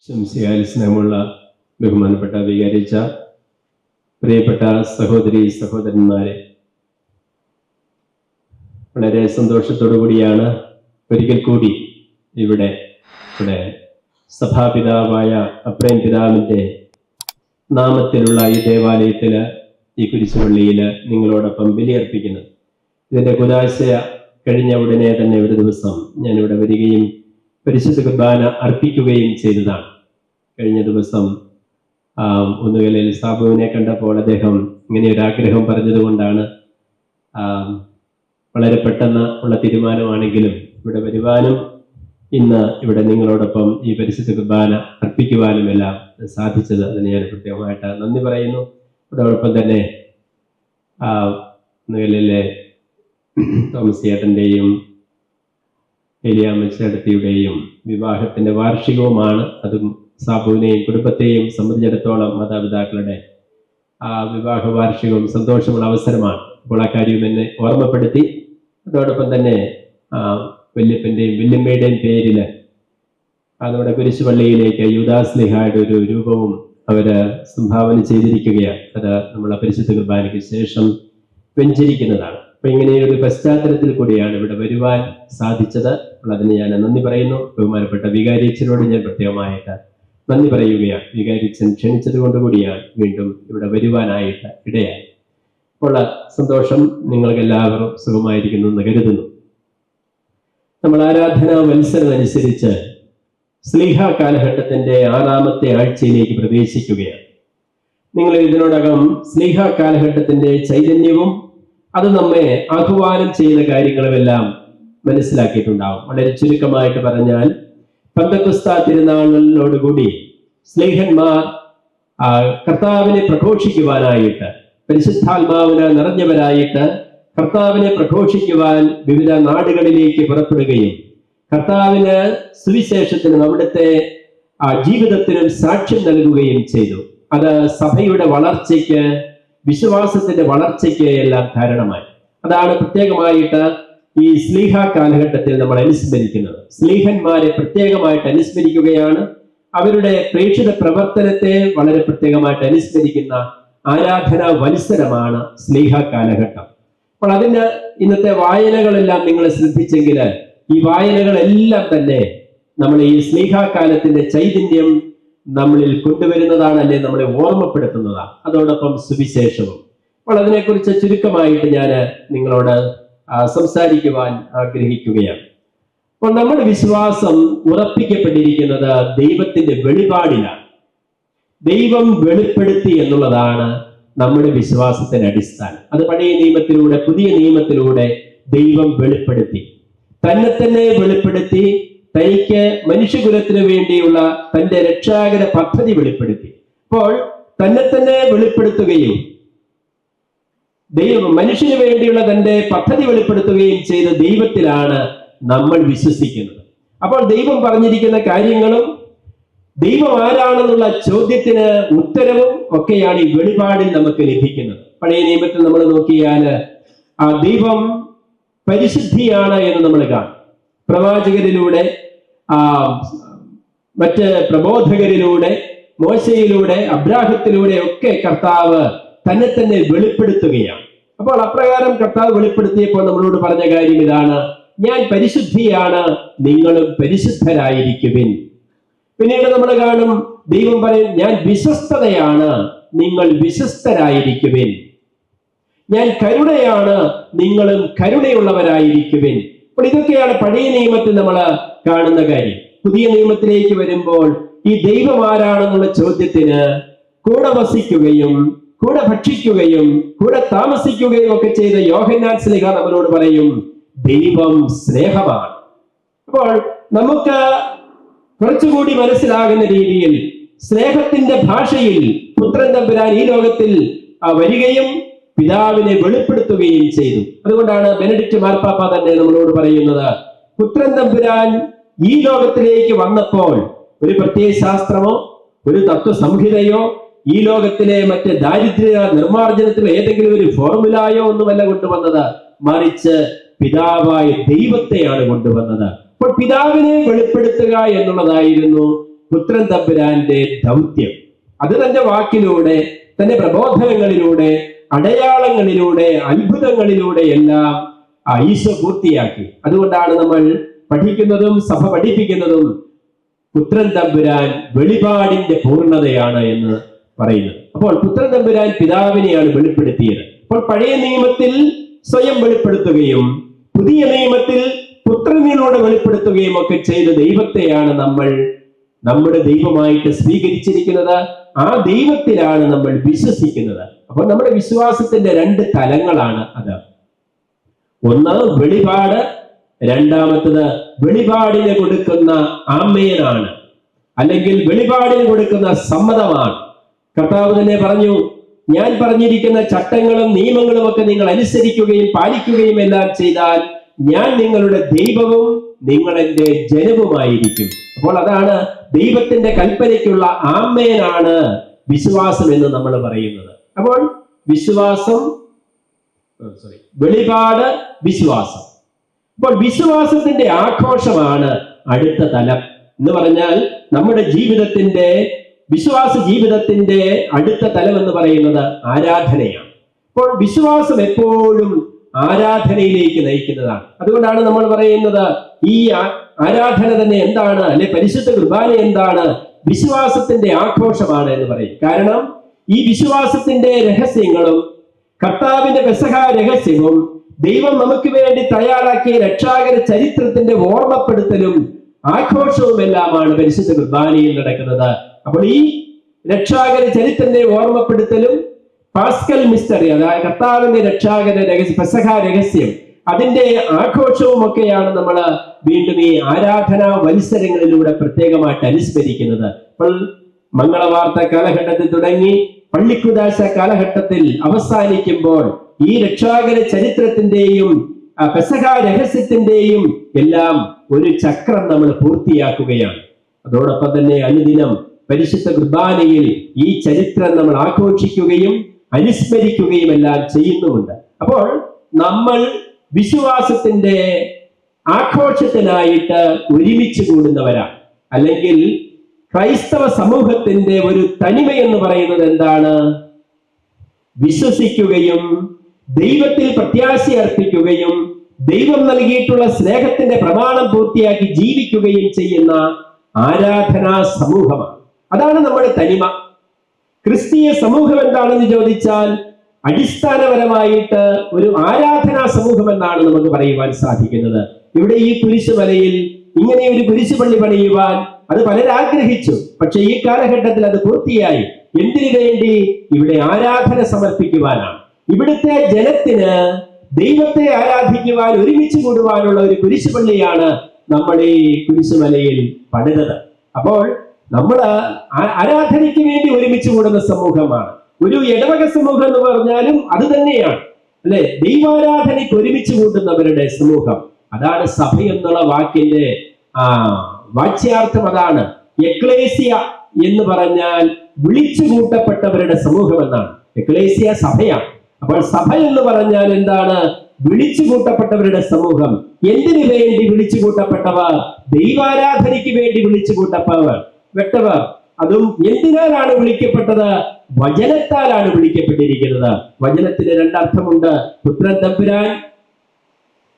ശംസിയാൽ സ്നേഹമുള്ള ബഹുമാനപ്പെട്ട വികാരിച്ച പ്രിയപ്പെട്ട സഹോദരി സഹോദരന്മാരെ, വളരെ സന്തോഷത്തോടു കൂടിയാണ് ഒരിക്കൽ കൂടി ഇവിടെ സഭാപിതാവായ അപ്രേം പിതാവിൻ്റെ നാമത്തിലുള്ള ഈ ദേവാലയത്തിൽ, ഈ കുരിശുപള്ളിയിൽ നിങ്ങളോടൊപ്പം ബലിയർപ്പിക്കുന്നത്. ഇതിൻ്റെ കുദാശ കഴിഞ്ഞ ഉടനെ തന്നെ ഒരു ദിവസം ഞാനിവിടെ വരികയും പരിശുദ്ധ കുർബാന അർപ്പിക്കുകയും ചെയ്തതാണ്. കഴിഞ്ഞ ദിവസം ഒന്നുകളിൽ സാബുവിനെ കണ്ടപ്പോൾ അദ്ദേഹം ഇങ്ങനെ ഒരു ആഗ്രഹം പറഞ്ഞതുകൊണ്ടാണ്, വളരെ പെട്ടെന്ന് ഉള്ള തീരുമാനമാണെങ്കിലും ഇവിടെ വരുവാനും ഇന്ന് ഇവിടെ നിങ്ങളോടൊപ്പം ഈ പരിശുദ്ധ കുർബാന അർപ്പിക്കുവാനുമെല്ലാം സാധിച്ചത്. അതിന് ഞാൻ പ്രത്യേകമായിട്ട് നന്ദി പറയുന്നു. അതോടൊപ്പം തന്നെ ഒന്നുകളിലെ തോമസ് ചേട്ടൻ്റെയും എലിയാമ്മ ചേട്ടത്തിയുടെയും വിവാഹത്തിന്റെ വാർഷികവുമാണ്. അതും സാബുവിനെയും കുടുംബത്തെയും സംബന്ധിച്ചിടത്തോളം മാതാപിതാക്കളുടെ വിവാഹ വാർഷികവും സന്തോഷമുള്ള അവസരമാണ്. അപ്പോൾ ആ കാര്യം എന്നെ ഓർമ്മപ്പെടുത്തി. അതോടൊപ്പം തന്നെ വല്യപ്പൻ്റെയും വല്യമ്മയുടെയും പേരിൽ നമ്മുടെ കുരിശുപള്ളിയിലേക്ക് യൂദാസ്ലിഹായുടെ ഒരു രൂപവും അവര് സംഭാവന ചെയ്തിരിക്കുകയാണ്. അത് നമ്മൾ പരിശുദ്ധ കുർബാനയ്ക്ക് ശേഷം വെഞ്ചരിക്കുന്നതാണ്. അപ്പൊ ഇങ്ങനെ ഒരു പശ്ചാത്തലത്തിൽ കൂടിയാണ് ഇവിടെ വരുവാൻ സാധിച്ചത്. അപ്പോൾ അതിന് ഞാൻ നന്ദി പറയുന്നു. ബഹുമാനപ്പെട്ട വികാരിച്ചനോട് ഞാൻ പ്രത്യേകമായിട്ട് നന്ദി പറയുകയാണ്. വികാരിച്ചൻ ക്ഷണിച്ചത് കൊണ്ടുകൂടിയാണ് വീണ്ടും ഇവിടെ വരുവാനായിട്ട് ഇടയായി. അപ്പോൾ സന്തോഷം. നിങ്ങൾക്ക് എല്ലാവരും സുഖമായിരിക്കുന്നു എന്ന് കരുതുന്നു. നമ്മൾ ആരാധനാ മത്സരം അനുസരിച്ച് സ്ലീഹ കാലഘട്ടത്തിന്റെ 6ാമത്തെ ആഴ്ചയിലേക്ക് പ്രവേശിക്കുകയാണ്. നിങ്ങൾ ഇതിനോടകം സ്ലീഹ കാലഘട്ടത്തിന്റെ ചൈതന്യവും അത് നമ്മെ ആഹ്വാനം ചെയ്യുന്ന കാര്യങ്ങളുമെല്ലാം മനസ്സിലാക്കിയിട്ടുണ്ടാവും. വളരെ ചുരുക്കമായിട്ട് പറഞ്ഞാൽ, പെന്തക്കോസ്താ തിരുനാളിനോടുകൂടി സ്ലീഹന്മാർ കർത്താവിനെ പ്രഘോഷിക്കുവാനായിട്ട്, പരിശുദ്ധാത്മാവിന് നിറഞ്ഞവരായിട്ട് കർത്താവിനെ പ്രഘോഷിക്കുവാൻ വിവിധ നാടുകളിലേക്ക് പുറപ്പെടുകയും കർത്താവിന് സുവിശേഷത്തിനും അവിടുത്തെ ജീവിതത്തിനും സാക്ഷ്യം നൽകുകയും ചെയ്തു. അത് സഭയുടെ വളർച്ചയ്ക്ക്, വിശ്വാസത്തിന്റെ വളർച്ചയ്ക്ക് എല്ലാം കാരണമായി. അതാണ് പ്രത്യേകമായിട്ട് ഈ സ്ലീഹ കാലഘട്ടത്തിൽ നമ്മൾ അനുസ്മരിക്കുന്നത്. സ്ലീഹന്മാരെ പ്രത്യേകമായിട്ട് അനുസ്മരിക്കുകയാണ്. അവരുടെ പ്രേക്ഷിത പ്രവർത്തനത്തെ വളരെ പ്രത്യേകമായിട്ട് അനുസ്മരിക്കുന്ന ആരാധനാ വത്സരമാണ് സ്ലീഹ കാലഘട്ടം. അപ്പോൾ അതിന് ഇന്നത്തെ വായനകളെല്ലാം നിങ്ങൾ ശ്രദ്ധിച്ചെങ്കിൽ, ഈ വായനകളെല്ലാം തന്നെ നമ്മൾ ഈ സ്ലീഹ കാലത്തിന്റെ ചൈതന്യം നമ്മളിൽ കൊണ്ടുവരുന്നതാണ്, അല്ലെ നമ്മളെ ഓർമ്മപ്പെടുത്തുന്നതാണ്. അതോടൊപ്പം സുവിശേഷവും. അപ്പോൾ അതിനെക്കുറിച്ച് ചുരുക്കമായിട്ട് ഞാൻ നിങ്ങളോട് സംസാരിക്കുവാൻ ആഗ്രഹിക്കുകയാണ്. അപ്പോൾ നമ്മുടെ വിശ്വാസം ഉറപ്പിക്കപ്പെട്ടിരിക്കുന്നത് ദൈവത്തിന്റെ വെളിപാടിലാണ്. ദൈവം വെളിപ്പെടുത്തി എന്നുള്ളതാണ് നമ്മുടെ വിശ്വാസത്തിന്റെ അടിസ്ഥാനം. അത് പഴയ നിയമത്തിലൂടെ പുതിയ നിയമത്തിലൂടെ ദൈവം വെളിപ്പെടുത്തി, തന്നെ വെളിപ്പെടുത്തി, തനിക്ക് മനുഷ്യകുലത്തിന് വേണ്ടിയുള്ള തന്റെ രക്ഷാകര പദ്ധതി വെളിപ്പെടുത്തി. അപ്പോൾ തന്നെ വെളിപ്പെടുത്തുകയും ദൈവം മനുഷ്യന് വേണ്ടിയുള്ള തന്റെ പദ്ധതി വെളിപ്പെടുത്തുകയും ചെയ്ത ദൈവത്തിലാണ് നമ്മൾ വിശ്വസിക്കുന്നത്. അപ്പോൾ ദൈവം പറഞ്ഞിരിക്കുന്ന കാര്യങ്ങളും ദൈവം ആരാണെന്നുള്ള ചോദ്യത്തിന് ഉത്തരവും ഒക്കെയാണ് ഈ വെളിപാടിൽ നമുക്ക് ലഭിക്കുന്നത്. പഴയ നിയമത്തിൽ നമ്മൾ നോക്കിയാൽ ദൈവം പരിശുദ്ധിയാണ് എന്ന് നമ്മൾ കാണും. പ്രവാചകരിലൂടെ, മറ്റ് പ്രബോധകരിലൂടെ, മോശയിലൂടെ, അബ്രാഹത്തിലൂടെ ഒക്കെ കർത്താവ് തന്നെ വെളിപ്പെടുത്തുകയാണ്. അപ്പോൾ അപ്രകാരം കർത്താവ് വെളിപ്പെടുത്തിയപ്പോൾ നമ്മളോട് പറഞ്ഞ കാര്യം ഇതാണ്: ഞാൻ പരിശുദ്ധിയാണ്, നിങ്ങളും പരിശുദ്ധരായിരിക്കുവിൻ. പിന്നീട് നമ്മൾ കാണും, ദൈവം പറയും, ഞാൻ വിശ്വസ്തതയാണ്, നിങ്ങൾ വിശ്വസ്തരായിരിക്കുവിൻ. ഞാൻ കരുണയാണ്, നിങ്ങളും കരുണയുള്ളവരായിരിക്കുവിൻ. അപ്പോൾ ഇതൊക്കെയാണ് പഴയ നിയമത്തിൽ നമ്മൾ കാണുന്ന കാര്യം. പുതിയ നിയമത്തിലേക്ക് വരുമ്പോൾ ഈ ദൈവം ആരാണെന്നുള്ള ചോദ്യത്തിന് കൂടെ വസിക്കുകയും കൂടെ ഭക്ഷിക്കുകയും കൂടെ താമസിക്കുകയും ഒക്കെ ചെയ്ത യോഹന്നാൻ സ്ലീഹ നമ്മളോട് പറയും, ദൈവം സ്നേഹമാണ്. അപ്പോൾ നമുക്ക് കുറച്ചുകൂടി മനസ്സിലാകുന്ന രീതിയിൽ സ്നേഹത്തിന്റെ ഭാഷയിൽ പുത്രൻ തമ്പുരാൻ ഈ ലോകത്തിൽ വരികയും പിതാവിനെ വെളിപ്പെടുത്തുകയും ചെയ്തു. അതുകൊണ്ടാണ് ബെനഡിക്റ്റ് മാർപ്പാപ്പ തന്നെ നമ്മളോട് പറയുന്നത്, പുത്രൻ തമ്പുരാൻ ഈ ലോകത്തിലേക്ക് വന്നപ്പോൾ ഒരു പ്രത്യയശാസ്ത്രമോ ഒരു തത്വസംഹിതയോ ഈ ലോകത്തിലെ മറ്റ് ദാരിദ്ര്യ നിർമ്മാർജ്ജനത്തിലോ ഏതെങ്കിലും ഒരു ഫോർമുലയോ ഒന്നുമല്ല കൊണ്ടുവന്നത്, മറിച്ച് പിതാവായ ദൈവത്തെയാണ് കൊണ്ടുവന്നത്. അപ്പോൾ പിതാവിനെ വെളിപ്പെടുത്തുക എന്നുള്ളതായിരുന്നു പുത്രൻ തമ്പുരാന്റെ ദൗത്യം. അത് തന്റെ വാക്കിലൂടെ, തന്റെ പ്രബോധനങ്ങളിലൂടെ, അടയാളങ്ങളിലൂടെ, അത്ഭുതങ്ങളിലൂടെ എല്ലാം ഈശോ പൂർത്തിയാക്കി. അതുകൊണ്ടാണ് നമ്മൾ പഠിക്കുന്നതും സഭ പഠിപ്പിക്കുന്നതും പുത്രൻ തമ്പുരാൻ വെളിപാടിന്റെ പൂർണ്ണതയാണ് എന്ന് പറയുന്നത്. അപ്പോൾ പുത്രൻ തമ്പുരാൻ പിതാവിനെയാണ് വെളിപ്പെടുത്തിയത്. അപ്പോൾ പഴയ നിയമത്തിൽ സ്വയം വെളിപ്പെടുത്തുകയും പുതിയ നിയമത്തിൽ പുത്രനിലൂടെ വെളിപ്പെടുത്തുകയും ഒക്കെ ചെയ്ത ദൈവത്തെയാണ് നമ്മൾ നമ്മുടെ ദൈവമായിട്ട് സ്വീകരിച്ചിരിക്കുന്നത്. ആ ദൈവത്തിലാണ് നമ്മൾ വിശ്വസിക്കുന്നത്. അപ്പോൾ നമ്മുടെ വിശ്വാസത്തിന്റെ രണ്ട് തലങ്ങളാണ് അത്. ഒന്ന് വെളിപാട്, രണ്ടാമത്തത് വെളിപാടിന് കൊടുക്കുന്ന ആമേനാണ്, അല്ലെങ്കിൽ വെളിപാടിന് കൊടുക്കുന്ന സമ്മതമാണ്. കർത്താവ് തന്നെ പറഞ്ഞു, ഞാൻ പറഞ്ഞിരിക്കുന്ന ചട്ടങ്ങളും നിയമങ്ങളും ഒക്കെ നിങ്ങൾ അനുസരിക്കുകയും പാലിക്കുകയും എല്ലാം ചെയ്താൽ ഞാൻ നിങ്ങളുടെ ദൈവവും നിങ്ങൾ എൻ്റെ ജനവുമായിരിക്കും. അപ്പോൾ അതാണ് ദൈവത്തിന്റെ കൽപ്പനയ്ക്കുള്ള ആമേനാണ് വിശ്വാസം എന്ന് നമ്മൾ പറയുന്നത്. അപ്പോൾ വിശ്വാസം, വെളിപാട്, വിശ്വാസം. അപ്പോൾ വിശ്വാസത്തിന്റെ ആഘോഷമാണ് അടുത്ത തലം എന്ന് പറഞ്ഞാൽ നമ്മുടെ ജീവിതത്തിന്റെ, വിശ്വാസ ജീവിതത്തിന്റെ അടുത്ത തലം എന്ന് പറയുന്നത് ആരാധനയാണ്. അപ്പോൾ വിശ്വാസം എപ്പോഴും ആരാധനയിലേക്ക് നയിക്കുന്നതാണ്. അതുകൊണ്ടാണ് നമ്മൾ പറയുന്നത് ഈ ആരാധന തന്നെ എന്താണ്, അല്ലെ പരിശുദ്ധ കുർബാന എന്താണ്? വിശ്വാസത്തിന്റെ ആഘോഷമാണ് എന്ന് പറയും. കാരണം ഈ വിശ്വാസത്തിന്റെ രഹസ്യങ്ങളും കർത്താവിന്റെ പെസഹ രഹസ്യവും ദൈവം നമുക്ക് വേണ്ടി തയ്യാറാക്കിയ രക്ഷാകര ചരിത്രത്തിന്റെ ഓർമ്മപ്പെടുത്തലും ആഘോഷവും എല്ലാമാണ് പരിശുദ്ധ കുർബാനയിൽ നടക്കുന്നത്. അപ്പോൾ ഈ രക്ഷാകര ചരിത്രത്തിന്റെ ഓർമ്മപ്പെടുത്തലും പാസ്കൽ മിസ്റ്ററി, അതായത് കർത്താവിന്റെ രക്ഷാകര രഹസ്യം, പെസഹ രഹസ്യം, അതിന്റെ ആഘോഷവും ഒക്കെയാണ് നമ്മൾ വീണ്ടും ഈ ആരാധനാ മത്സരങ്ങളിലൂടെ പ്രത്യേകമായിട്ട് അനുസ്മരിക്കുന്നത്. അപ്പോൾ മംഗളവാർത്ത കാലഘട്ടത്തിൽ തുടങ്ങി പള്ളിക്കുദാശ കാലഘട്ടത്തിൽ അവസാനിക്കുമ്പോൾ ഈ രക്ഷാകര ചരിത്രത്തിന്റെയും പെസഹ രഹസ്യത്തിന്റെയും എല്ലാം ഒരു ചക്രം നമ്മൾ പൂർത്തിയാക്കുകയാണ്. അതോടൊപ്പം തന്നെ അനുദിനം പരിശുദ്ധ കുർബാനയിൽ ഈ ചരിത്രം നമ്മൾ ആഘോഷിക്കുകയും അനുസ്മരിക്കുകയും എല്ലാം ചെയ്യുന്നുമുണ്ട്. അപ്പോൾ നമ്മൾ വിശ്വാസത്തിന്റെ ആഘോഷത്തിനായിട്ട് ഒരുമിച്ച് കൂടുന്നവരാണ്. അല്ലെങ്കിൽ ക്രൈസ്തവ സമൂഹത്തിന്റെ ഒരു തനിമ എന്ന് പറയുന്നത് എന്താണ്? വിശ്വസിക്കുകയും ദൈവത്തിൽ പ്രത്യാശ അർപ്പിക്കുകയും ദൈവം നൽകിയിട്ടുള്ള സ്നേഹത്തിന്റെ പ്രമാണം പൂർത്തിയാക്കി ജീവിക്കുകയും ചെയ്യുന്ന ആരാധനാ സമൂഹമാണ്. അതാണ് നമ്മുടെ തനിമ. ക്രിസ്തീയ സമൂഹം എന്താണെന്ന് ചോദിച്ചാൽ അടിസ്ഥാനപരമായിട്ട് ഒരു ആരാധനാ സമൂഹം എന്നാണ് നമുക്ക് പറയുവാൻ സാധിക്കുന്നത്. ഇവിടെ ഈ കുരിശുമലയിൽ ഇങ്ങനെ ഒരു കുരിശുപള്ളി പണിയുവാൻ അത് പലരും ആഗ്രഹിച്ചു. പക്ഷെ ഈ കാലഘട്ടത്തിൽ അത് പൂർത്തിയായി. എന്തിനു വേണ്ടി? ഇവിടെ ആരാധന സമർപ്പിക്കുവാനാണ്. ഇവിടുത്തെ ജനത്തിന് ദൈവത്തെ ആരാധിക്കുവാൻ ഒരുമിച്ച് കൂടുവാനുള്ള ഒരു കുരിശുപള്ളിയാണ് നമ്മൾ ഈ കുരിശുമലയിൽ പണിതത്. അപ്പോൾ നമ്മൾ ആരാധനയ്ക്ക് വേണ്ടി ഒരുമിച്ച് കൂടുന്ന സമൂഹമാണ്. ഒരു ഇടവക സമൂഹം എന്ന് പറഞ്ഞാലും അത് തന്നെയാണ്, അല്ലെ? ദൈവാരാധനയ്ക്ക് ഒരുമിച്ച് കൂട്ടുന്നവരുടെ സമൂഹം. അതാണ് സഭ എന്നുള്ള വാക്കിന്റെ വാച്യാർത്ഥം. അതാണ് എക്ലേസിയ എന്ന് പറഞ്ഞാൽ വിളിച്ചു കൂട്ടപ്പെട്ടവരുടെ സമൂഹം എന്നാണ്. എക്ലേസിയ സഭയാണ്. അപ്പോൾ സഭ എന്ന് പറഞ്ഞാൽ എന്താണ്? വിളിച്ചു കൂട്ടപ്പെട്ടവരുടെ സമൂഹം. എന്തിനു വേണ്ടി വിളിച്ചു കൂട്ടപ്പെട്ടവർ? ദൈവാരാധനയ്ക്ക് വേണ്ടി വിളിച്ചു കൂട്ടപ്പെട്ടവർ. അതും എന്തിനാലാണ് വിളിക്കപ്പെട്ടത്? വചനത്താലാണ് വിളിക്കപ്പെട്ടിരിക്കുന്നത്. വചനത്തിന് രണ്ടർത്ഥമുണ്ട്. പുത്രൻ തമ്പുരാൻ,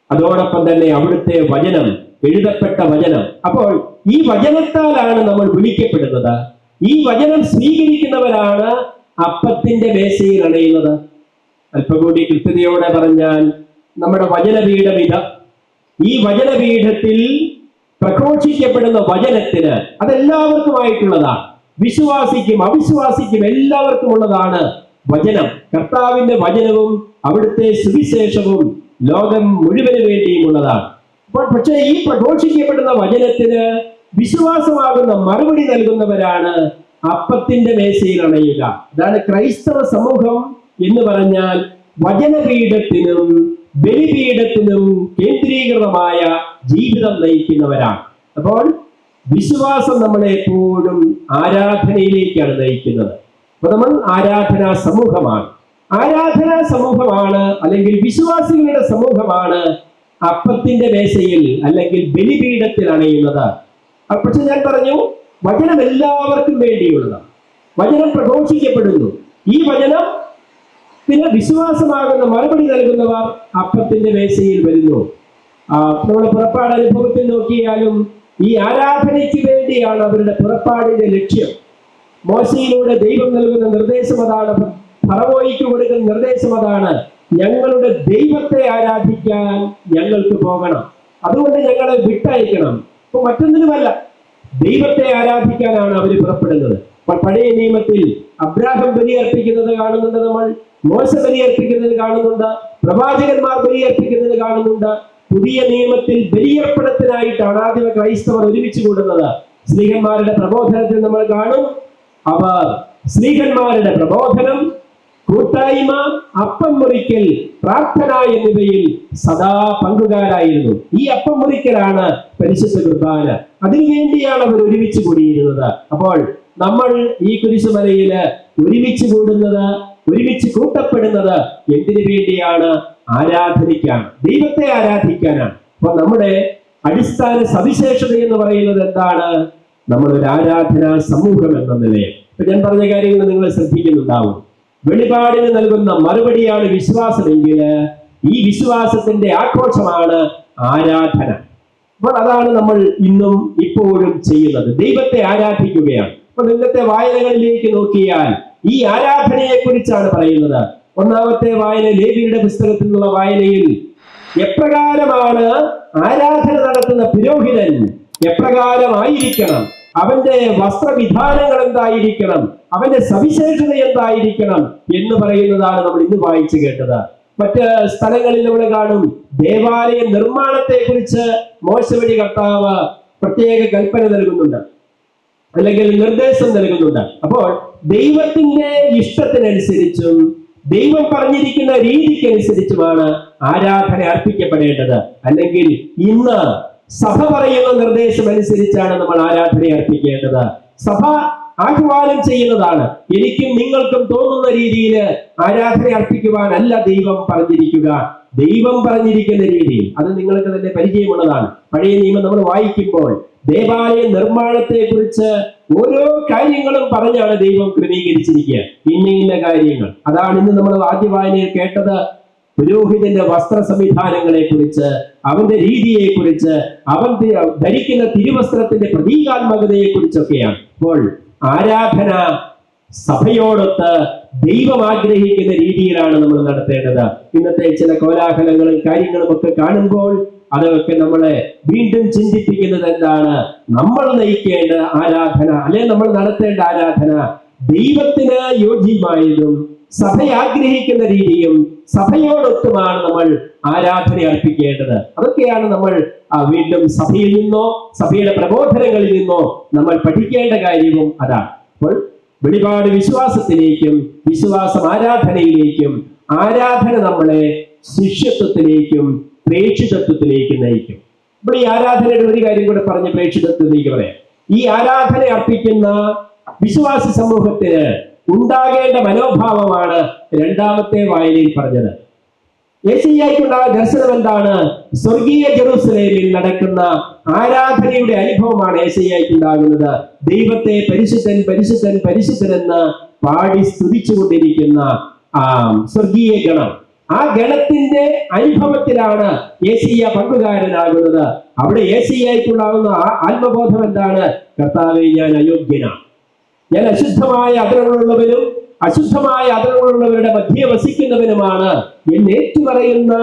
അതോടൊപ്പം തന്നെ അവിടുത്തെ വചനം, എഴുതപ്പെട്ട വചനം. അപ്പോൾ ഈ വചനത്താലാണ് നമ്മൾ വിളിക്കപ്പെടുന്നത്. ഈ വചനം സ്വീകരിക്കുന്നവരാണ് അപ്പത്തിന്റെ മേശയിൽ അണയുന്നത്. അല്പം കൂടി കൃത്യതയോടെ പറഞ്ഞാൽ നമ്മുടെ വചനപീഠം ഇത്. ഈ വചനപീഠത്തിൽ പ്രഘോഷിക്കപ്പെടുന്ന വചനത്തിന് അതെല്ലാവർക്കുമായിട്ടുള്ളതാണ്. വിശ്വാസിക്കും അവിശ്വാസിക്കും എല്ലാവർക്കും ഉള്ളതാണ് വചനം. കർത്താവിന്റെ വചനവും അവിടുത്തെ സുവിശേഷവും ലോകം മുഴുവന് വേണ്ടിയും ഉള്ളതാണ്. അപ്പോൾ പക്ഷേ ഈ പ്രഘോഷിക്കപ്പെടുന്ന വചനത്തിന് വിശ്വാസമാകുന്ന മറുപടി നൽകുന്നവരാണ് അപ്പത്തിന്റെ മേശയിൽ അണയുക. അതാണ് ക്രൈസ്തവ സമൂഹം എന്ന് പറഞ്ഞാൽ വചനപീഠത്തിനും ബലിപീഠത്തിനും കേന്ദ്രീകൃതമായ ജീവിതം നയിക്കുന്നവരാണ്. അപ്പോൾ വിശ്വാസം നമ്മളെ എപ്പോഴും ആരാധനയിലേക്കാണ് നയിക്കുന്നത്. അപ്പൊ നമ്മൾ ആരാധനാ സമൂഹമാണ്. ആരാധനാ സമൂഹമാണ്, അല്ലെങ്കിൽ വിശ്വാസികളുടെ സമൂഹമാണ് അപ്പത്തിന്റെ മേശയിൽ അല്ലെങ്കിൽ ബലിപീഠത്തിൽ അണയുന്നത്. പക്ഷെ ഞാൻ പറഞ്ഞു, വചനം എല്ലാവർക്കും വേണ്ടിയുള്ളതാണ്. വചനം പ്രഘോഷിക്കപ്പെടുന്നു. ഈ വചനം പിന്നെ വിശ്വാസമാകുന്ന മറുപടി നൽകുന്നവർ അപ്പത്തിന്റെ മേശയിൽ വരുന്നു. നമ്മുടെ പുറപ്പാട് അനുഭവത്തിൽ നോക്കിയാലും ഈ ആരാധനയ്ക്ക് വേണ്ടിയാണ് അവരുടെ പുറപ്പാടിന്റെ ലക്ഷ്യം. മോശയിലൂടെ ദൈവം നൽകുന്ന നിർദ്ദേശം അതാണ്, ഫറവോയ്ക്ക് കൊടുക്കുന്ന നിർദ്ദേശം അതാണ്, ഞങ്ങളുടെ ദൈവത്തെ ആരാധിക്കാൻ ഞങ്ങൾക്ക് പോകണം, അതുകൊണ്ട് ഞങ്ങളെ വിട്ടയക്കണം. ഇപ്പൊ മറ്റൊന്നിനുമല്ല, ദൈവത്തെ ആരാധിക്കാനാണ് അവർ പുറപ്പെടുന്നത്. പഴയ നിയമത്തിൽ അബ്രാഹം ബലിയർപ്പിക്കുന്നത് കാണുന്നുണ്ട്, നമ്മൾ മോശ ബലിയർപ്പിക്കുന്നത് കാണുന്നുണ്ട്, പ്രവാചകന്മാർ ബലിയർപ്പിക്കുന്നത് കാണുന്നുണ്ട്. പുതിയ നിയമത്തിൽ ബലിയർപ്പണത്തിനായിട്ടാണ് ആദ്യമ ക്രൈസ്തവർ ഒരുമിച്ച് കൂടുന്നത്. സ്ലീഹന്മാരുടെ പ്രബോധനത്തിൽ നമ്മൾ കാണും, അവർ സ്ലീഹന്മാരുടെ പ്രബോധനം, കൂട്ടായ്മ, അപ്പം മുറിക്കൽ, പ്രാർത്ഥന എന്നിവയിൽ സദാ പങ്കുകാരായിരുന്നു. ഈ അപ്പം മുറിക്കലാണ് പരിശുദ്ധ കുർബാന. അതിനുവേണ്ടിയാണ് അവർ ഒരുമിച്ച് കൂടിയിരുന്നത്. അപ്പോൾ നമ്മൾ ഈ കുരിശുമലയില് ഒരുമിച്ച് കൂടുന്നത്, ഒരുമിച്ച് കൂട്ടപ്പെടുന്നത് എന്തിനു വേണ്ടിയാണ്? ആരാധനയ്ക്കാണ്, ദൈവത്തെ ആരാധിക്കാനാണ്. അപ്പൊ നമ്മുടെ അടിസ്ഥാന സവിശേഷത എന്ന് പറയുന്നത് എന്താണ്? നമ്മളൊരു ആരാധനാ സമൂഹം എന്ന നിലയിൽ. ഇപ്പൊ ഞാൻ പറഞ്ഞ കാര്യങ്ങൾ നിങ്ങൾ ശ്രദ്ധിക്കുന്നുണ്ടാവും. വെളിപാടിന് നൽകുന്ന മറുപടിയാണ് വിശ്വാസമെങ്കിൽ ഈ വിശ്വാസത്തിന്റെ ആഘോഷമാണ് ആരാധന. അപ്പോൾ അതാണ് നമ്മൾ ഇന്നും ഇപ്പോഴും ചെയ്യുന്നത്, ദൈവത്തെ ആരാധിക്കുകയാണ്. അപ്പൊ ഇന്നത്തെ വായനകളിലേക്ക് നോക്കിയാൽ ഈ ആരാധനയെ കുറിച്ചാണ് പറയുന്നത്. ഒന്നാമത്തെ വായന ലേവിയുടെ പുസ്തകത്തിൽ നിന്നുള്ള വായനയിൽ എപ്രകാരമാണ് ആരാധന നടത്തുന്ന പുരോഹിതൻ എപ്രകാരമായിരിക്കണം, അവന്റെ വസ്ത്രവിധാനങ്ങൾ എന്തായിരിക്കണം, അവന്റെ സവിശേഷത എന്തായിരിക്കണം എന്ന് പറയുന്നതാണ് നമ്മൾ ഇന്ന് വായിച്ചു കേട്ടത്. മറ്റ് സ്ഥലങ്ങളിൽ നമ്മൾ കാണും ദേവാലയ നിർമ്മാണത്തെ കുറിച്ച് മോശ വഴി കർത്താവ് പ്രത്യേക കൽപ്പന നൽകുന്നുണ്ട്, അല്ലെങ്കിൽ നിർദ്ദേശം നൽകുന്നുണ്ട്. അപ്പോൾ ദൈവത്തിന്റെ ഇഷ്ടത്തിനനുസരിച്ചും ദൈവം പറഞ്ഞിരിക്കുന്ന രീതിക്കനുസരിച്ചുമാണ് ആരാധന അർപ്പിക്കപ്പെടേണ്ടത്. അല്ലെങ്കിൽ ഇന്ന് സഭ പറയുന്ന നിർദ്ദേശം അനുസരിച്ചാണ് നമ്മൾ ആരാധന അർപ്പിക്കേണ്ടത്. സഭ ആഹ്വാനം ചെയ്യുന്നതാണ്. എനിക്കും നിങ്ങൾക്കും തോന്നുന്ന രീതിയിൽ ആരാധന അർപ്പിക്കുവാനല്ല ദൈവം പറഞ്ഞിരിക്കുക. ദൈവം പറഞ്ഞിരിക്കുന്ന രീതിയിൽ, അത് നിങ്ങൾക്ക് തന്നെ പരിചയമുള്ളതാണ്. പഴയ നിയമം നമ്മൾ വായിക്കുമ്പോൾ ദേവാലയ നിർമ്മാണത്തെ കുറിച്ച് ഓരോ കാര്യങ്ങളും പറഞ്ഞാണ് ദൈവം ക്രമീകരിച്ചിരിക്കുക. ഇന്ന കാര്യങ്ങൾ, അതാണ് ഇന്ന് നമ്മൾ ആദ്യ വായനയിൽ കേട്ടത്. പുരോഹിതന്റെ വസ്ത്ര സംവിധാനങ്ങളെ കുറിച്ച്, അവന്റെ രീതിയെ കുറിച്ച്, അവൻ ധരിക്കുന്ന തിരുവസ്ത്രത്തിന്റെ പ്രതീകാത്മകതയെ കുറിച്ചൊക്കെയാണ്. അപ്പോൾ ആരാധന സഭയോടൊത്ത് ദൈവം ആഗ്രഹിക്കുന്ന രീതിയിലാണ് നമ്മൾ നടത്തേണ്ടത്. ഇന്നത്തെ ചില കോലാഹലങ്ങളും കാര്യങ്ങളും ഒക്കെ കാണുമ്പോൾ അതൊക്കെ നമ്മളെ വീണ്ടും ചിന്തിപ്പിക്കുന്നത് എന്താണ്? നമ്മൾ നയിക്കേണ്ട ആരാധന, അല്ലെ നമ്മൾ നടത്തേണ്ട ആരാധന ദൈവത്തിന് യോജ്യമായതും സഭ ആഗ്രഹിക്കുന്ന രീതിയും സഭയോടൊത്തുമാണ് നമ്മൾ ആരാധന അർപ്പിക്കേണ്ടത്. അതൊക്കെയാണ് നമ്മൾ വീണ്ടും സഭയിൽ നിന്നോ സഭയുടെ പ്രബോധനങ്ങളിൽ നിന്നോ നമ്മൾ പഠിക്കേണ്ട കാര്യവും അതാണ്. അപ്പോൾ വെളിപാട് വിശ്വാസത്തിലേക്കും വിശ്വാസം ആരാധനയിലേക്കും, ആരാധന നമ്മളെ ശിഷ്യത്വത്തിലേക്കും പ്രേക്ഷിതത്വത്തിലേക്ക് നയിക്കും. ഇപ്പോൾ ഈ ആരാധനയുടെ ഒരു കാര്യം കൂടെ പറഞ്ഞ് പ്രേക്ഷിതത്വത്തിലേക്ക് പറയാം. ഈ ആരാധന അർപ്പിക്കുന്ന വിശ്വാസി സമൂഹത്തിന് ഉണ്ടാകേണ്ട മനോഭാവമാണ് രണ്ടാമത്തെ വായനയിൽ പറഞ്ഞത്. യേശയ്യായ്ക്കുണ്ടായ ദർശനം എന്താണ്? സ്വർഗീയ ജെറൂസലേമിൽ നടക്കുന്ന ആരാധനയുടെ അനുഭവമാണ് യേശയ്യായ്ക്കുണ്ടാകുന്നത്. ദൈവത്തെ പരിശുദ്ധൻ പരിശുദ്ധൻ പരിശുദ്ധൻ എന്ന് പാടി സ്തുതിച്ചുകൊണ്ടിരിക്കുന്ന സ്വർഗീയ ഗണം. ആ ഗണത്തിന്റെ അനുഭവത്തിലാണ് യേശയ്യ പങ്കുകാരനാകുന്നത്. അവിടെ യേശയ്യായ്ക്കുണ്ടാകുന്ന ആത്മബോധം എന്താണ്? കർത്താവേ, ഞാൻ അയോഗ്യനാണ്, ഞാൻ അശുദ്ധമായ അതിരുകളുള്ളവരും അശുദ്ധമായ അതിരുകളുള്ളവരുടെ മധ്യേ വസിക്കുന്നവനുമാണ് എന്ന് ഏറ്റുപറയുന്ന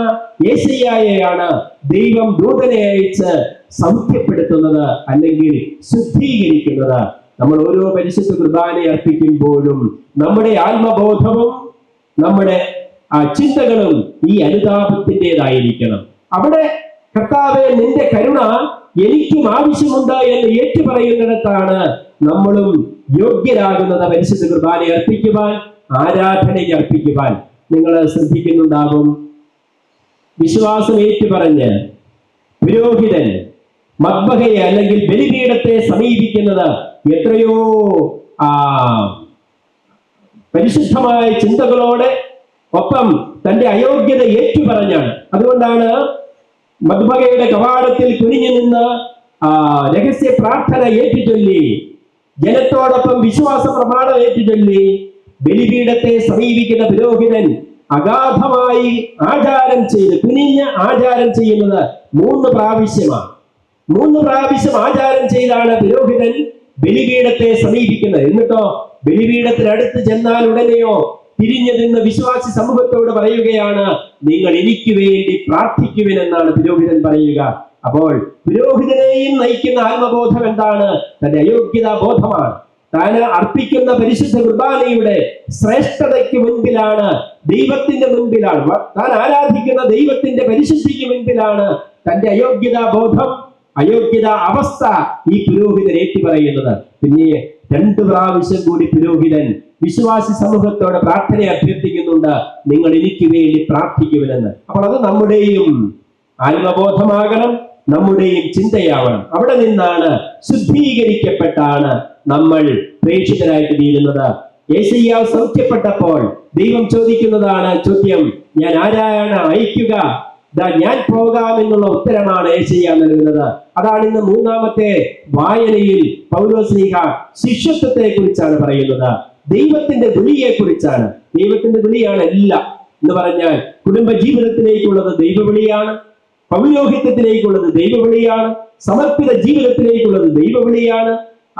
യേശയ്യയെയാണ് ദൈവം ദൂതനെ അയച്ച് സൗഖ്യപ്പെടുത്തുന്നത്, അല്ലെങ്കിൽ ശുദ്ധീകരിക്കുന്നത്. നമ്മൾ ഓരോ പരിശുദ്ധ കുർബാന അർപ്പിക്കുമ്പോഴും നമ്മുടെ ആത്മബോധവും നമ്മുടെ ചിന്തകളും ഈ അനുതാപത്തിൻ്റെതായിരിക്കണം. അവിടെ കർത്താവേ, നിന്റെ കരുണ എനിക്കും ആവശ്യമുണ്ട് എന്ന് ഏറ്റുപറയുന്നിടത്താണ് നമ്മളും യോഗ്യരാകുന്നത് പരിശുദ്ധ കുർബാന അർപ്പിക്കുവാൻ, ആരാധനയ്ക്ക് അർപ്പിക്കുവാൻ. നിങ്ങൾ ശ്രദ്ധിക്കുന്നുണ്ടാകും, വിശ്വാസം ഏറ്റുപറഞ്ഞ് പുരോഹിതൻ മദ്ബഹയെ അല്ലെങ്കിൽ ബലിപീഠത്തെ സമീപിക്കുന്നത് എത്രയോ പരിശുദ്ധമായ ചിന്തകളോടെ, ഒപ്പം തന്റെ അയോഗ്യത ഏറ്റുപറഞ്ഞാണ്. അതുകൊണ്ടാണ് മദ്ബഹയുടെ കവാടത്തിൽ കുനിഞ്ഞു നിന്ന് രഹസ്യ പ്രാർത്ഥന ഏറ്റുചൊല്ലി ജനത്തോടൊപ്പം വിശ്വാസ പ്രമാണം ഏറ്റുചൊല്ലി ബലിപീഠത്തെ സമീപിക്കുന്ന പുരോഹിതൻ അഗാധമായി ആചാരം ചെയ്ത് കുനിഞ്ഞ ആചാരം ചെയ്യുന്നത് 3 പ്രാവശ്യമാണ്. 3 പ്രാവശ്യം ആചാരം ചെയ്താണ് പുരോഹിതൻ ബലിപീഠത്തെ സമീപിക്കുന്നത്. എന്നിട്ടോ ബലിപീഠത്തിനടുത്ത് ചെന്നാൽ ഉടനെയോ തിരിഞ്ഞു നിന്ന് വിശ്വാസി സമൂഹത്തോട് പറയുകയാണ്, നിങ്ങൾ എനിക്ക് വേണ്ടി പ്രാർത്ഥിക്കുവിനെന്നാണ് പുരോഹിതൻ പറയുക. അപ്പോൾ പുരോഹിതനെയും നയിക്കുന്ന ആത്മബോധം എന്താണ്? തന്റെ അയോഗ്യതാ ബോധമാണ്. താൻ അർപ്പിക്കുന്ന പരിശുദ്ധ കുർബാനയുടെ ശ്രേഷ്ഠതയ്ക്ക് മുൻപിലാണ്, ദൈവത്തിന്റെ മുൻപിലാണ്, താൻ ആരാധിക്കുന്ന ദൈവത്തിന്റെ പരിശുദ്ധിക്ക് മുൻപിലാണ് തന്റെ അയോഗ്യതാ ബോധം, അയോഗ്യതാ അവസ്ഥ ഈ പുരോഹിതൻ ഏറ്റുപറയുന്നത്. പിന്നെ 2 പ്രാവശ്യം കൂടി പുരോഹിതൻ വിശ്വാസി സമൂഹത്തോട് പ്രാർത്ഥന അഭ്യർത്ഥിക്കുന്നുണ്ട്, നിങ്ങൾ എനിക്ക് വേണ്ടി പ്രാർത്ഥിക്കുമെന്ന്. അപ്പോൾ അത് നമ്മുടെയും ആത്മബോധമാകണം, നമ്മുടെയും ചിന്തയാവണം. അവിടെ നിന്നാണ് ശുദ്ധീകരിക്കപ്പെട്ടാണ് നമ്മൾ പ്രേക്ഷിതരായിട്ട് തീരുന്നത്. യെശയ്യാവ് സൗഖ്യപ്പെട്ടപ്പോൾ ദൈവം ചോദിക്കുന്നതാണ് ചോദ്യം, ഞാൻ ആരാണ് അയക്കുക? ഞാൻ പോകാമെന്നുള്ള ഉത്തരമാണ് യെശയ്യാവ് നൽകുന്നത്. അതാണ് ഇന്ന് 3ാമത്തെ വായനയിൽ പൗലോസ്ലീഹ ശിഷ്യത്വത്തെ കുറിച്ചാണ് പറയുന്നത്, ദൈവത്തിന്റെ വിളിയെ കുറിച്ചാണ്. ദൈവത്തിന്റെ വിളിയാണ് എല്ലാം എന്ന് പറഞ്ഞാൽ കുടുംബ ജീവിതത്തിലേക്കുള്ളത് ദൈവവിളിയാണ്, പൗരോഹിത്യത്തിലേക്കുള്ളത് ദൈവവിളിയാണ്, സമർപ്പിത ജീവിതത്തിലേക്കുള്ളത് ദൈവവിളിയാണ്,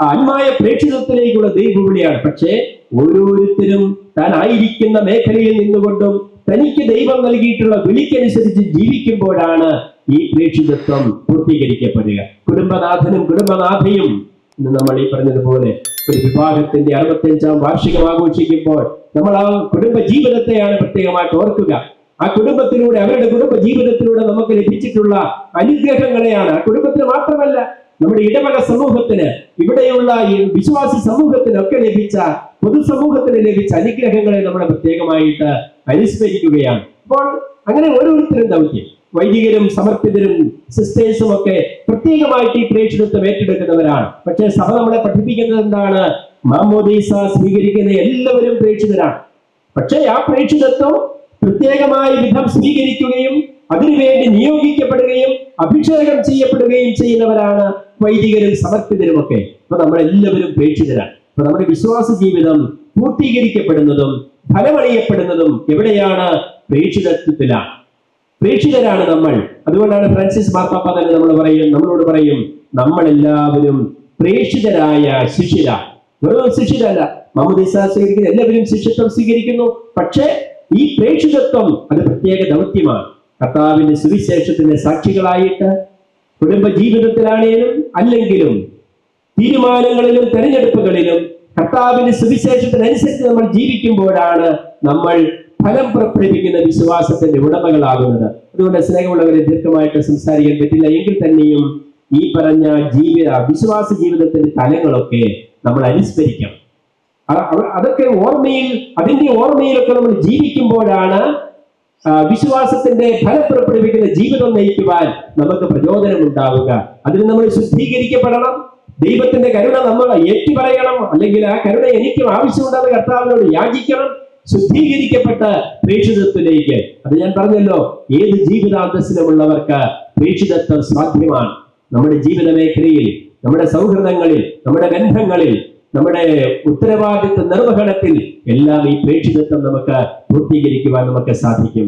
ആത്മായ പ്രേക്ഷിതത്തിലേക്കുള്ള ദൈവവിളിയാണ്. പക്ഷേ ഓരോരുത്തരും താൻ ആയിരിക്കുന്ന മേഖലയിൽ നിന്നുകൊണ്ടും തനിക്ക് ദൈവം നൽകിയിട്ടുള്ള വിളിക്കനുസരിച്ച് ജീവിക്കുമ്പോഴാണ് ഈ പ്രേക്ഷിതത്വം പൂർത്തീകരിക്കപ്പെടുക. കുടുംബനാഥനും കുടുംബനാഥയും ഇന്ന് നമ്മൾ ഈ പറഞ്ഞതുപോലെ ഒരു വിവാഹത്തിന്റെ 65ാം വാർഷികം ആഘോഷിക്കുമ്പോൾ നമ്മൾ ആ കുടുംബ ജീവിതത്തെയാണ് പ്രത്യേകമായിട്ട് ഓർക്കുക. ആ കുടുംബത്തിലൂടെ, അവരുടെ കുടുംബ ജീവിതത്തിലൂടെ നമുക്ക് ലഭിച്ചിട്ടുള്ള അനുഗ്രഹങ്ങളെയാണ്. ആ കുടുംബത്തിന് മാത്രമല്ല, നമ്മുടെ ഇടവക സമൂഹത്തിന്, ഇവിടെയുള്ള ഈ വിശ്വാസി സമൂഹത്തിനൊക്കെ ലഭിച്ച, പൊതുസമൂഹത്തിന് ലഭിച്ച അനുഗ്രഹങ്ങളെ നമ്മൾ പ്രത്യേകമായിട്ട് അനുസ്മരിക്കുകയാണ്. അപ്പോൾ അങ്ങനെ ഓരോരുത്തരും ദൗത്യം, വൈദികരും സമർപ്പിതരും സിസ്റ്റേഴ്സും ഒക്കെ പ്രത്യേകമായിട്ട് ഈ പ്രേക്ഷിതത്വം ഏറ്റെടുക്കുന്നവരാണ്. പക്ഷേ സഭ നമ്മളെ പഠിപ്പിക്കുന്നത് എന്താണ്? മാമോദീസ സ്വീകരിക്കുന്ന എല്ലാവരും പ്രേക്ഷിതരാണ്. പക്ഷേ ആ പ്രേക്ഷിതത്വം പ്രത്യേകമായ വിധം സ്വീകരിക്കുകയും അതിനുവേണ്ടി നിയോഗിക്കപ്പെടുകയും അഭിഷേകം ചെയ്യപ്പെടുകയും ചെയ്യുന്നവരാണ് വൈദികരും സമർപ്പിതരും ഒക്കെ. അപ്പൊ നമ്മളെല്ലാവരും പ്രേക്ഷിതരാണ്. അപ്പൊ നമ്മുടെ വിശ്വാസ ജീവിതം പൂർത്തീകരിക്കപ്പെടുന്നതും ഫലമണിയപ്പെടുന്നതും എവിടെയാണ്? പ്രേക്ഷിതത്വത്തിലാണ്. പ്രേക്ഷിതരാണ് നമ്മൾ. അതുകൊണ്ടാണ് ഫ്രാൻസിസ് മാർപ്പാപ്പ തന്നെ നമ്മളോട് പറയും, നമ്മളെല്ലാവരും പ്രേക്ഷിതരായ ശിഷ്യരാണ്. വെറും ശിഷ്യരല്ല, മാമോദീസ സ്വീകരിക്കുന്ന എല്ലാവരും ശിഷ്യത്വം സ്വീകരിക്കുന്നു. പക്ഷേ ഈ പ്രേക്ഷിതത്വം അത് പ്രത്യേക ദൗത്യമാണ്. കർത്താവിന്റെ സുവിശേഷത്തിന്റെ സാക്ഷികളായിട്ട് കുടുംബ ജീവിതത്തിലാണേലും അല്ലെങ്കിലും തീരുമാനങ്ങളിലും തെരഞ്ഞെടുപ്പുകളിലും കർത്താവിന്റെ സുവിശേഷത്തിനനുസരിച്ച് നമ്മൾ ജീവിക്കുമ്പോഴാണ് നമ്മൾ ഫലം പുറപ്പെടുവിക്കുന്ന വിശ്വാസത്തിന്റെ ഉടമകളാകുന്നത്. അതുകൊണ്ട് സ്നേഹമുള്ളവരെ ദീർഘമായിട്ട് സംസാരിക്കാൻ പറ്റില്ല എങ്കിൽ തന്നെയും ഈ പറഞ്ഞ വിശ്വാസ ജീവിതത്തിന്റെ തലങ്ങളൊക്കെ നമ്മൾ അനുസ്മരിക്കണം. അതൊക്കെ അതിന്റെ ഓർമ്മയിലൊക്കെ നമ്മൾ ജീവിക്കുമ്പോഴാണ് വിശ്വാസത്തിന്റെ ഫലം പുറപ്പെടുവിക്കുന്ന ജീവിതം നയിക്കുവാൻ നമുക്ക് പ്രചോദനം ഉണ്ടാവുക. അതിന് നമ്മൾ ശുദ്ധീകരിക്കപ്പെടണം. ദൈവത്തിന്റെ കരുണ നമ്മൾ ഏറ്റുപറയണം. അല്ലെങ്കിൽ ആ കരുണ എനിക്കും ആവശ്യമുണ്ടെന്ന് കർത്താവിനോട് യാചിക്കണം. ശുദ്ധീകരിക്കപ്പെട്ട പ്രേക്ഷിതത്വത്തിലേക്ക്, അത് ഞാൻ പറഞ്ഞല്ലോ, ഏത് ജീവിതാന്തസ്സിലുമുള്ളവർക്ക് പ്രേക്ഷിതത്വം സാധ്യമാണ്. നമ്മുടെ ജീവിത മേഖലയിൽ, നമ്മുടെ സൗഹൃദങ്ങളിൽ, നമ്മുടെ ബന്ധങ്ങളിൽ, നമ്മുടെ ഉത്തരവാദിത്വ നിർവഹണത്തിൽ എല്ലാം ഈ പ്രേക്ഷിതത്വം നമുക്ക് പൂർത്തീകരിക്കുവാൻ നമുക്ക് സാധിക്കും.